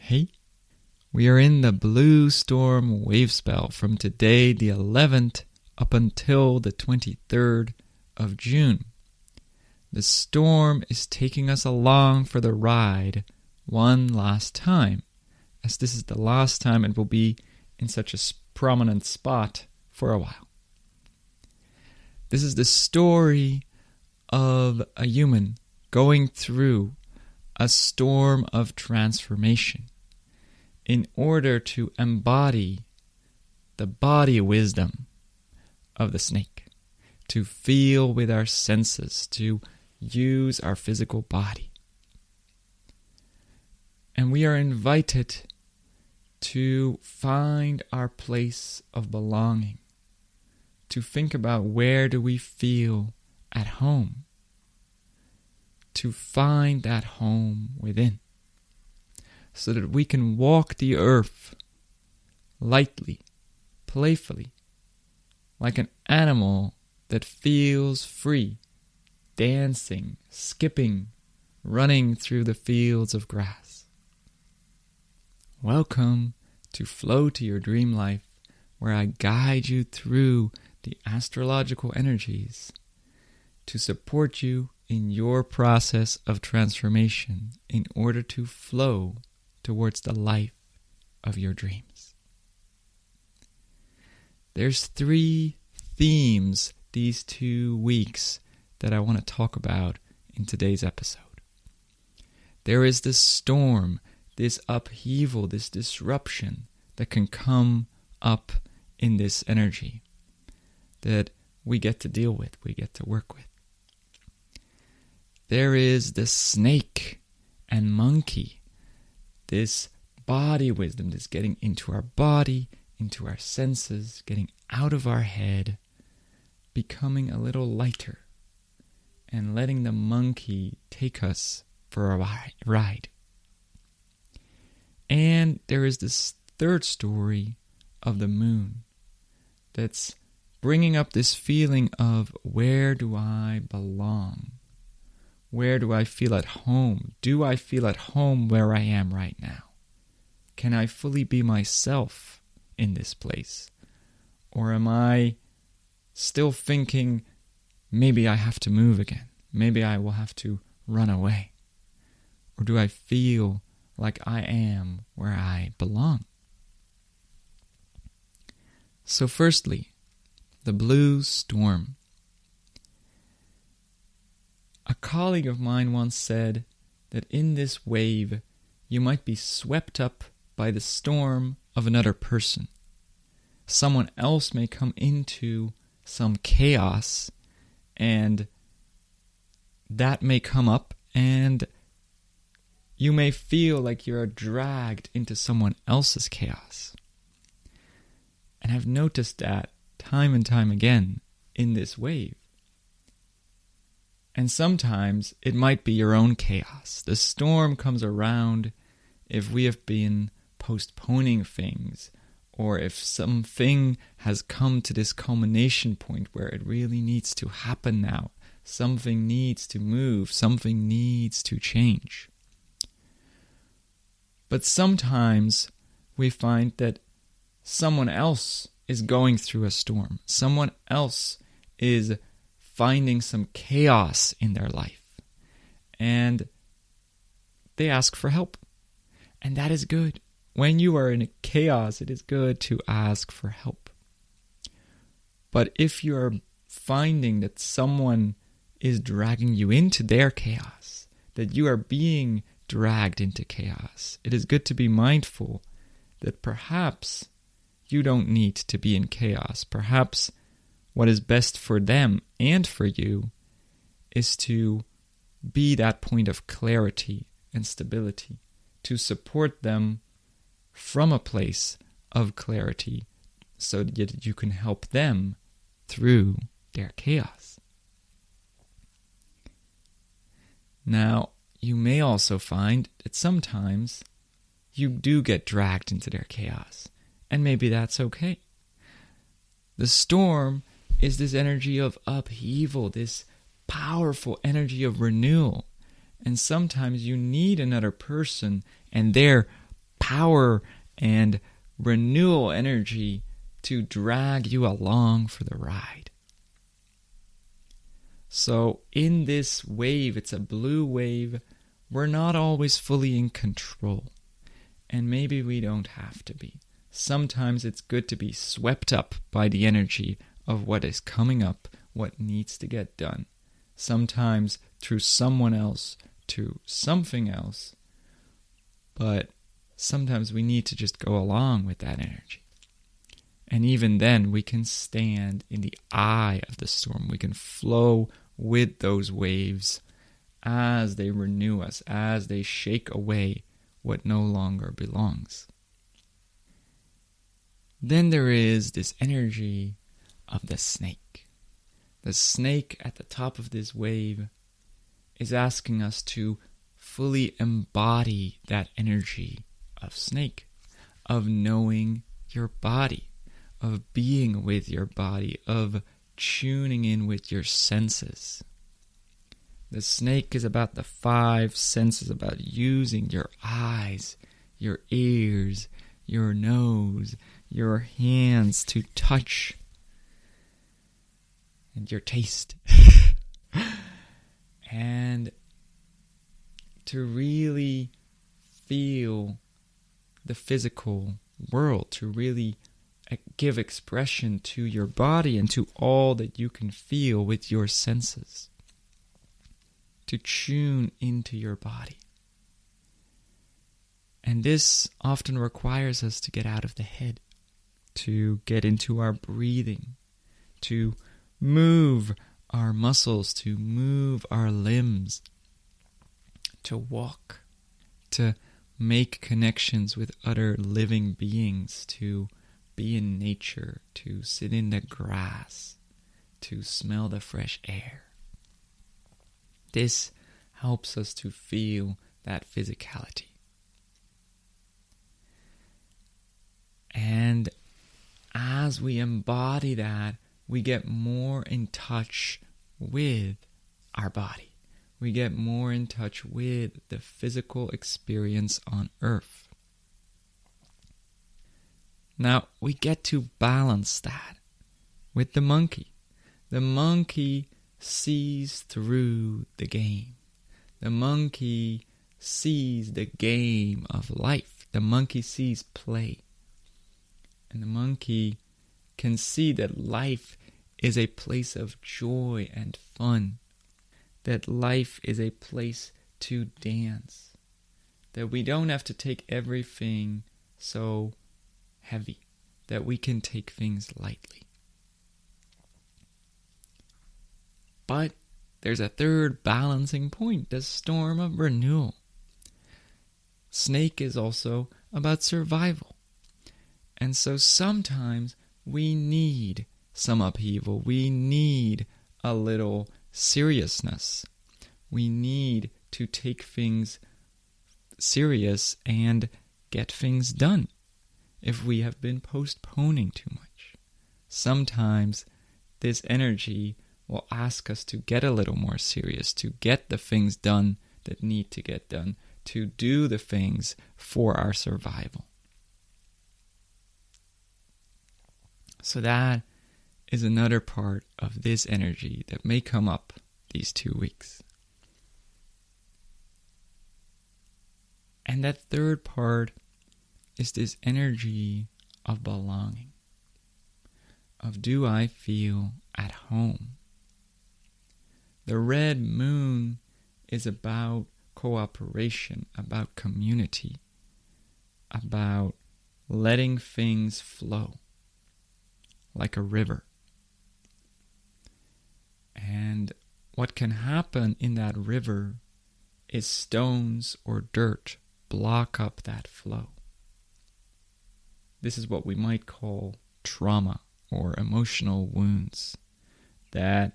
Hey, we are in the blue storm Wavespell from today, the 11th, up until the 23rd of June. The storm is taking us along for the ride one last time, as this is the last time it will be in such a prominent spot for a while. This is the story of a human going through a storm of transformation in order to embody the body wisdom of the snake, to feel with our senses, to use our physical body. And we are invited to find our place of belonging, to think about where do we feel at home, to find that home within, so that we can walk the earth lightly, playfully, like an animal that feels free, dancing, skipping, running through the fields of grass. Welcome to Flow to Your Dream Life, where I guide you through the astrological energies to support you in your process of transformation in order to flow towards the life of your dreams. There's 3 themes these 2 weeks that I want to talk about in today's episode. There is this storm, this upheaval, this disruption that can come up in this energy that we get to deal with, we get to work with. There is the snake and monkey, this body wisdom, this getting into our body, into our senses, getting out of our head, becoming a little lighter, and letting the monkey take us for a ride. And there is this third story of the moon that's bringing up this feeling of, where do I belong? Where do I feel at home? Do I feel at home where I am right now? Can I fully be myself in this place? Or am I still thinking, maybe I have to move again? Maybe I will have to run away? Or do I feel like I am where I belong? So firstly, the blue storm. A colleague of mine once said that in this wave, you might be swept up by the storm of another person. Someone else may come into some chaos, and that may come up, and you may feel like you're dragged into someone else's chaos. And I've noticed that time and time again in this wave. And sometimes it might be your own chaos. The storm comes around if we have been postponing things, or if something has come to this culmination point where it really needs to happen now. Something needs to move. Something needs to change. But sometimes we find that someone else is going through a storm. Someone else is finding some chaos in their life, and they ask for help. And that is good. When you are in a chaos, it is good to ask for help. But if you are finding that someone is dragging you into their chaos, that you are being dragged into chaos, it is good to be mindful that perhaps you don't need to be in chaos. Perhaps what is best for them and for you is to be that point of clarity and stability, to support them from a place of clarity so that you can help them through their chaos. Now, you may also find that sometimes you do get dragged into their chaos, and maybe that's okay. The storm is this energy of upheaval, this powerful energy of renewal. And sometimes you need another person and their power and renewal energy to drag you along for the ride. So in this wave, it's a blue wave, we're not always fully in control. And maybe we don't have to be. Sometimes it's good to be swept up by the energy of what is coming up, what needs to get done. Sometimes through someone else, to something else. But sometimes we need to just go along with that energy. And even then, we can stand in the eye of the storm. We can flow with those waves as they renew us, as they shake away what no longer belongs. Then there is this energy of the snake. The snake at the top of this wave is asking us to fully embody that energy of snake, of knowing your body, of being with your body, of tuning in with your senses. The snake is about the 5 senses, about using your eyes, your ears, your nose, your hands to touch, and your taste. And to really feel the physical world, to really give expression to your body and to all that you can feel with your senses. To tune into your body. And this often requires us to get out of the head, to get into our breathing, to move our muscles, to move our limbs, to walk, to make connections with other living beings, to be in nature, to sit in the grass, to smell the fresh air. This helps us to feel that physicality. And as we embody that, we get more in touch with our body. We get more in touch with the physical experience on earth. Now, we get to balance that with the monkey. The monkey sees through the game. The monkey sees the game of life. The monkey sees play. And the monkey can see that life is a place of joy and fun. That life is a place to dance. That we don't have to take everything so heavy. That we can take things lightly. But there's a third balancing point, the storm of renewal. Snake is also about survival. And so sometimes we need some upheaval. We need a little seriousness. We need to take things serious and get things done if we have been postponing too much. Sometimes this energy will ask us to get a little more serious, to get the things done that need to get done, to do the things for our survival. So that is another part of this energy that may come up these 2 weeks. And that third part is this energy of belonging, of do I feel at home? The red moon is about cooperation, about community, about letting things flow like a river. And what can happen in that river is stones or dirt block up that flow. This is what we might call trauma or emotional wounds that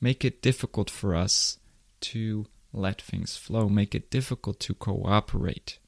make it difficult for us to let things flow, make it difficult to cooperate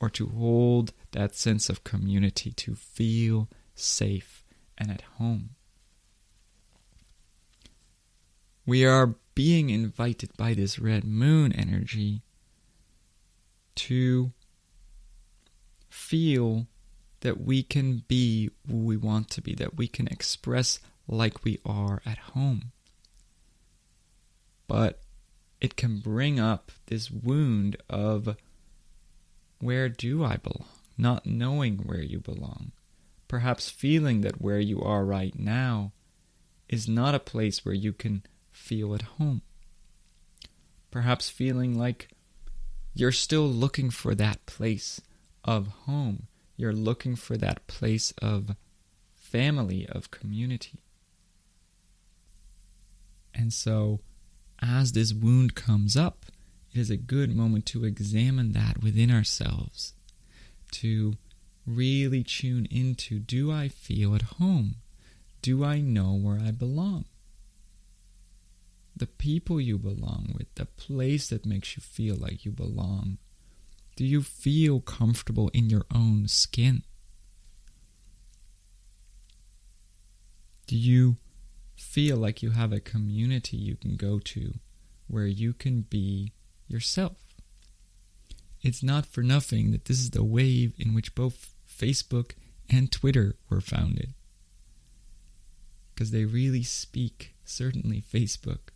or to hold that sense of community, to feel safe and at home. We are being invited by this red moon energy to feel that we can be who we want to be, that we can express like we are at home. But it can bring up this wound of, where do I belong? Not knowing where you belong. Perhaps feeling that where you are right now is not a place where you can feel at home. Perhaps feeling like you're still looking for that place of home. You're looking for that place of family, of community. And so, as this wound comes up, it is a good moment to examine that within ourselves, to really tune into, do I feel at home? Do I know where I belong? The people you belong with, the place that makes you feel like you belong. Do you feel comfortable in your own skin? Do you feel like you have a community you can go to where you can be yourself? It's not for nothing that this is the wave in which both Facebook and Twitter were founded. Because they really speak, certainly Facebook,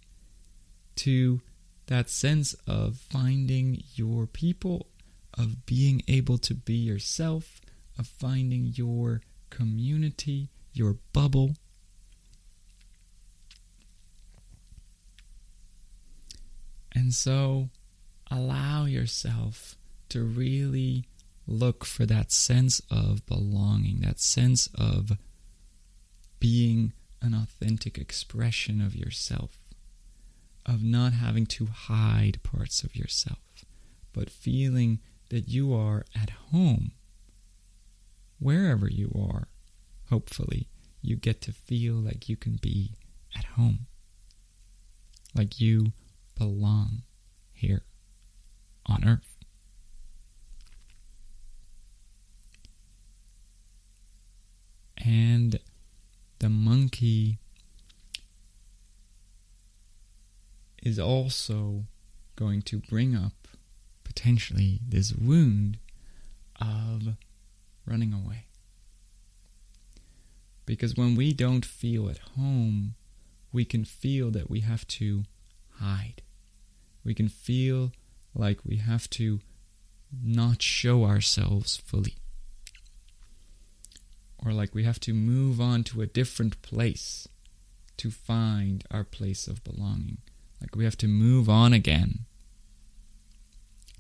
to that sense of finding your people, of being able to be yourself, of finding your community, your bubble. And so, allow yourself to really look for that sense of belonging, that sense of being an authentic expression of yourself, of not having to hide parts of yourself, but feeling that you are at home. Wherever you are, hopefully, you get to feel like you can be at home, like you belong here on earth. And the monkey is also going to bring up potentially this wound of running away. Because when we don't feel at home, we can feel that we have to hide. We can feel like we have to not show ourselves fully. Or like we have to move on to a different place to find our place of belonging. Like we have to move on again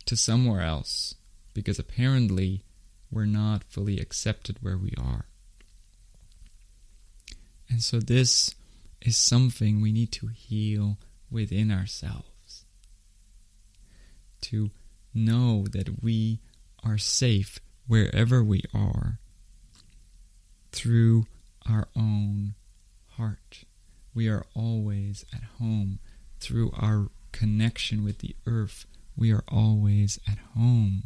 to somewhere else because apparently we're not fully accepted where we are. And so this is something we need to heal within ourselves. To know that we are safe wherever we are through our own heart. We are always at home through our connection with the earth. We are always at home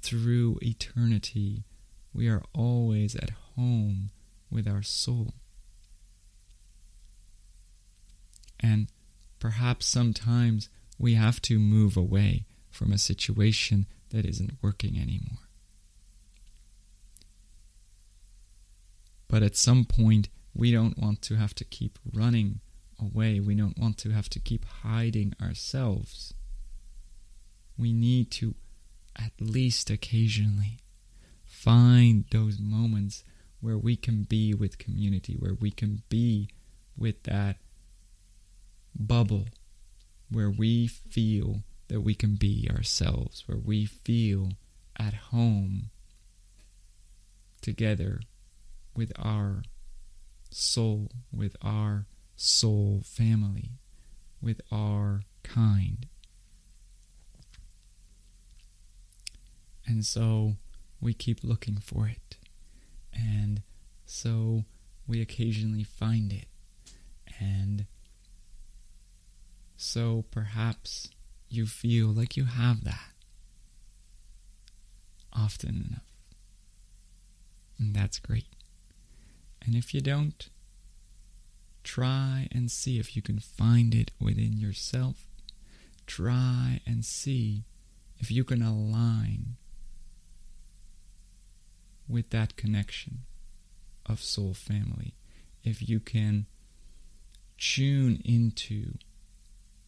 through eternity. We are always at home with our soul. And perhaps sometimes we have to move away from a situation that isn't working anymore. But at some point, we don't want to have to keep running away. We don't want to have to keep hiding ourselves. We need to, at least occasionally, find those moments where we can be with community, where we can be with that bubble, where we feel that we can be ourselves, where we feel at home together with our soul, with our soul family, with our kind. And so we keep looking for it. And so we occasionally find it. And so perhaps you feel like you have that often enough. And that's great. And if you don't, try and see if you can find it within yourself. Try and see if you can align with that connection of soul family, if you can tune into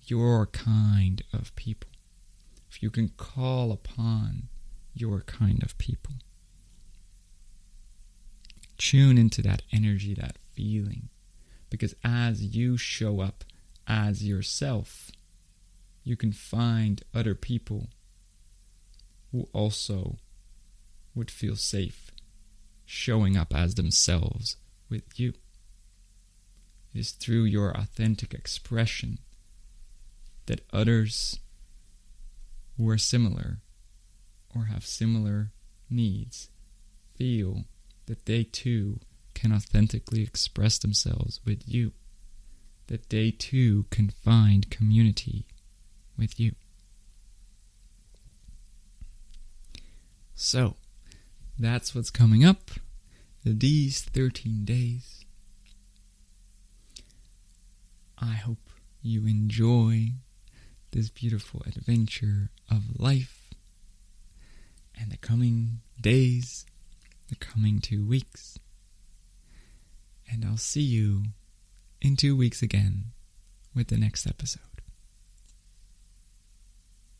your kind of people, if you can call upon your kind of people, tune into that energy, that feeling, because as you show up as yourself, you can find other people who also would feel safe showing up as themselves with you. It is through your authentic expression that others who are similar or have similar needs feel that they too can authentically express themselves with you, that they too can find community with you. So, that's what's coming up these 13 days. I hope you enjoy this beautiful adventure of life and the coming days, the coming 2 weeks. And I'll see you in 2 weeks again with the next episode.